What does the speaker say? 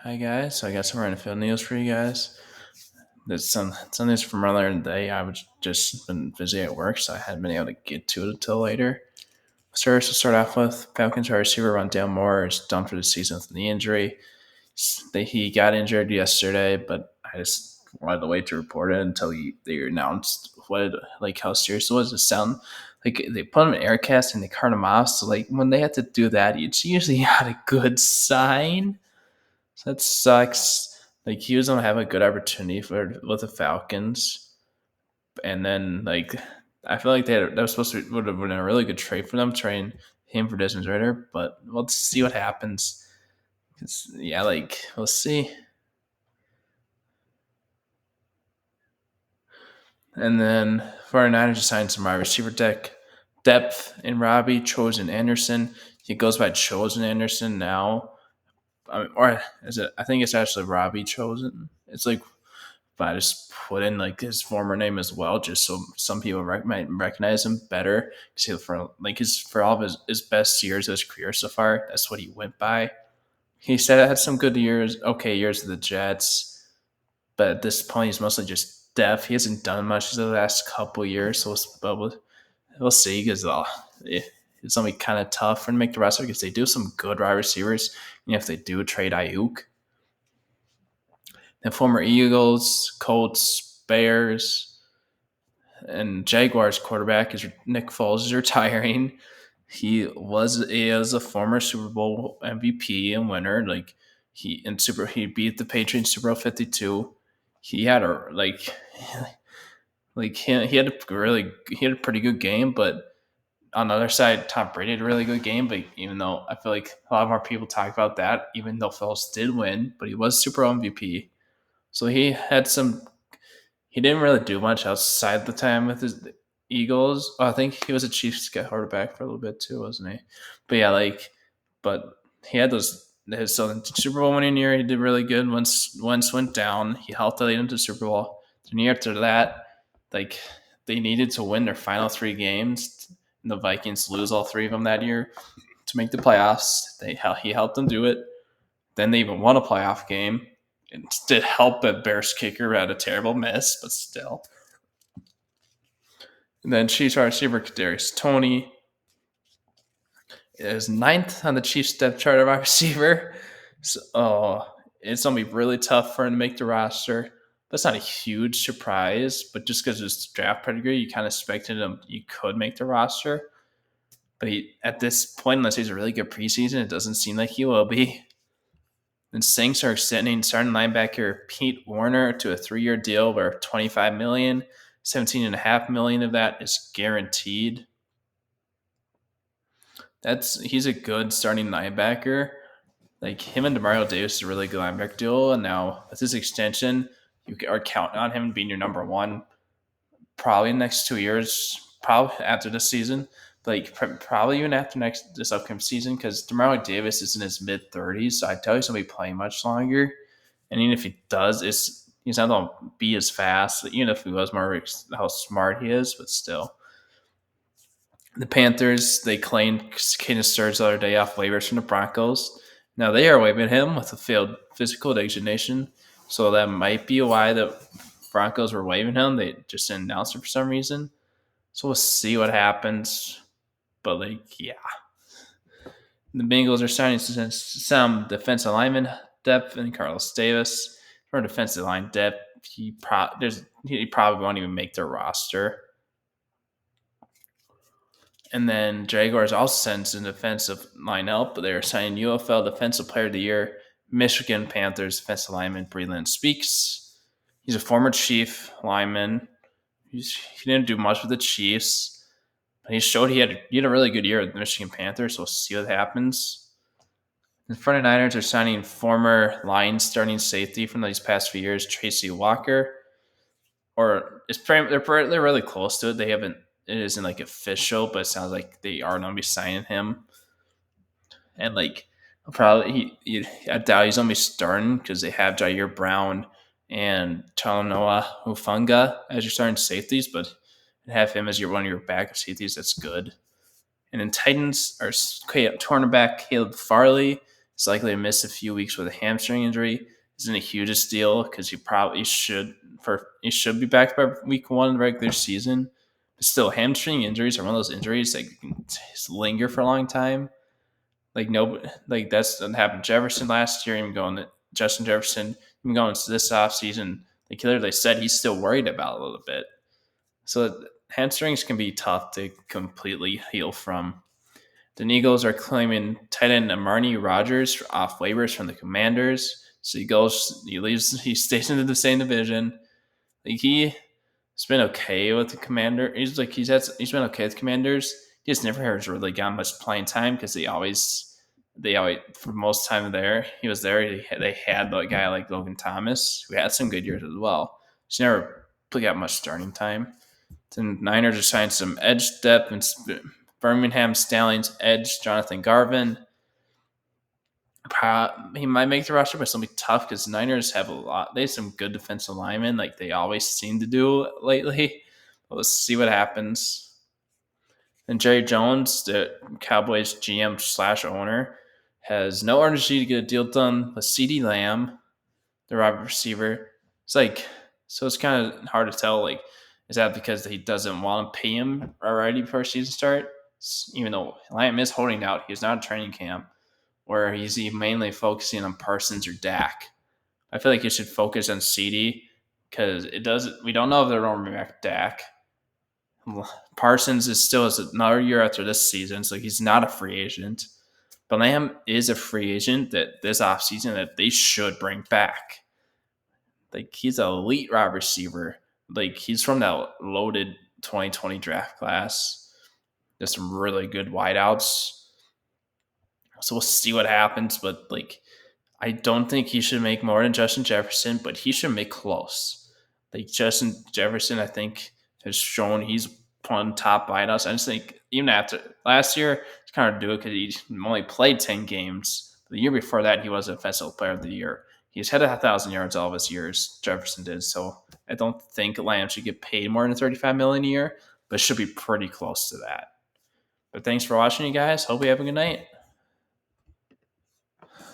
Hi guys, so I got some random field news for you guys. There's some news from earlier in the day. I was just been busy at work, so I hadn't been able to get to it until later. First, to start off with, Falcons wide receiver Rondale Moore is done for the season with a knee injury. He got injured yesterday, but I just wanted to wait to report it until they announced how serious it was. It sound like they put him in air cast and they cart him off. So like when they had to do that, it's usually not a good sign. So that sucks. Like he was gonna have a good opportunity for with the Falcons, and then I feel like that was supposed to would have been a really good trade for them, trading him for Desmond Ritter. But we'll see what happens. 'Cause, yeah, we'll see. And then 49ers signed some wide receiver depth in Robbie Chosen Anderson. He goes by Chosen Anderson now. Or is it? I think it's actually Robbie Chosen. It's like but I just put in like his former name as well, just so some people might recognize him better. Because for all of his best years of his career so far, that's what he went by. He said I had some good years, okay years with the Jets, but at this point he's mostly just deaf. He hasn't done much the last couple years, so we'll see. Because it's gonna be kind of tough for him to make the roster because they do some good wide receivers. And if they do trade Ayuk, the former Eagles, Colts, Bears, and Jaguars quarterback is Nick Foles is retiring. He is a former Super Bowl MVP and winner. He beat the Patriots Super Bowl 52. He had a he had a pretty good game, but on the other side, Tom Brady had a really good game. But even though I feel like a lot more people talk about that, even though Foles did win, but he was Super Bowl MVP. So he didn't really do much outside the time with his Eagles. Oh, I think he was a Chiefs quarterback for a little bit too, wasn't he? But yeah, but he had those. So the Super Bowl winning year, he did really good. Once went down, he helped lead them to Super Bowl. The year after that, like they needed to win their final three games, and the Vikings lose all three of them that year to make the playoffs. He helped them do it. Then they even won a playoff game. It did help that Bears kicker had a terrible miss, but still. And then Chiefs wide receiver Kadarius Toney is ninth on the Chiefs depth chart of wide receiver. So it's gonna be really tough for him to make the roster. That's not a huge surprise, but just because of his draft pedigree, you kind of expected him you could make the roster. But at this point, unless he's a really good preseason, it doesn't seem like he will be. And Saints are extending starting linebacker Pete Werner to a 3-year deal where $25 million, $17.5 million of that is guaranteed. He's a good starting linebacker. Like him and Demario Davis is a really good linebacker duo, and now with his extension, you are counting on him being your number one probably in the next 2 years, probably after this season, probably even after this upcoming season, because Demario Davis is in his mid-30s, so I tell he's gonna be playing much longer. And even if he does, he's not gonna be as fast. Even if he was more how smart he is, but still. The Panthers, they claimed Caden Sturge the other day off waivers from the Broncos. Now they are waiving him with a failed physical designation, so that might be why the Broncos were waiving him. They just didn't announce it for some reason. So we'll see what happens. But yeah, the Bengals are signing some defensive lineman depth and Carlos Davis for defensive line depth. He probably won't even make their roster. And then Jaguars also sends an defensive line help, but they're signing UFL Defensive Player of the Year, Michigan Panthers defensive lineman Breland Speaks. He's a former Chief lineman. He didn't do much with the Chiefs, but he showed he had a really good year with the Michigan Panthers, so we'll see what happens. The 49ers are signing former Lions starting safety from these past few years, Tracy Walker. They're really close to it. They haven't. It isn't official, but it sounds like they are going to be signing him. And I doubt he's going to be starting because they have Jair Brown and Talanoa Ufunga as your starting safeties, but have him as one of your backup safeties. That's good. And then Titans are cornerback Caleb Farley He's likely to miss a few weeks with a hamstring injury. Isn't a huge deal because he should be back by week 1 of the regular season. But still, hamstring injuries are one of those injuries that can linger for a long time. Like no, like that's what happened to Jefferson last year. Even going to Justin Jefferson, even going to this offseason, the killer they said he's still worried about a little bit. So hamstrings can be tough to completely heal from. The Eagles are claiming tight end Amari Rogers off waivers from the Commanders. So he stays in the same division. Like he's been okay with the Commander. He's been okay with Commanders. He just never has really gotten much playing time because they always for most time there he was there. They had a guy like Logan Thomas who had some good years as well. She never got much starting time. Then Niners assigned some edge depth and Birmingham Stallions edge Jonathan Garvin. He might make the roster, but it's gonna be tough because Niners have they have some good defensive linemen, like they always seem to do lately. But let's see what happens. And Jerry Jones, the Cowboys GM / owner, has no urgency to get a deal done with CeeDee Lamb, the wide receiver. It's kind of hard to tell. Like, is that because he doesn't want to pay him already before season start? Even though Lamb is holding out, he's not in training camp, or he's mainly focusing on Parsons or Dak. I feel like he should focus on CeeDee because we don't know if they're going to bring back Dak. Parsons is still another year after this season, so he's not a free agent. But Lamb is a free agent that this offseason that they should bring back. Like, he's an elite wide receiver. Like, he's from that loaded 2020 draft class. There's some really good wideouts. So we'll see what happens. But, like, I don't think he should make more than Justin Jefferson, but he should make close. Like, Justin Jefferson, I think, has shown he's one top wideouts. I just think even after last year, it's kind of do it because he only played 10 games. The year before that, he was Offensive Player of the Year. He's had 1,000 yards all of his years. Jefferson did. So I don't think Lamb should get paid more than $35 million a year, but should be pretty close to that. But thanks for watching, you guys. Hope you have a good night.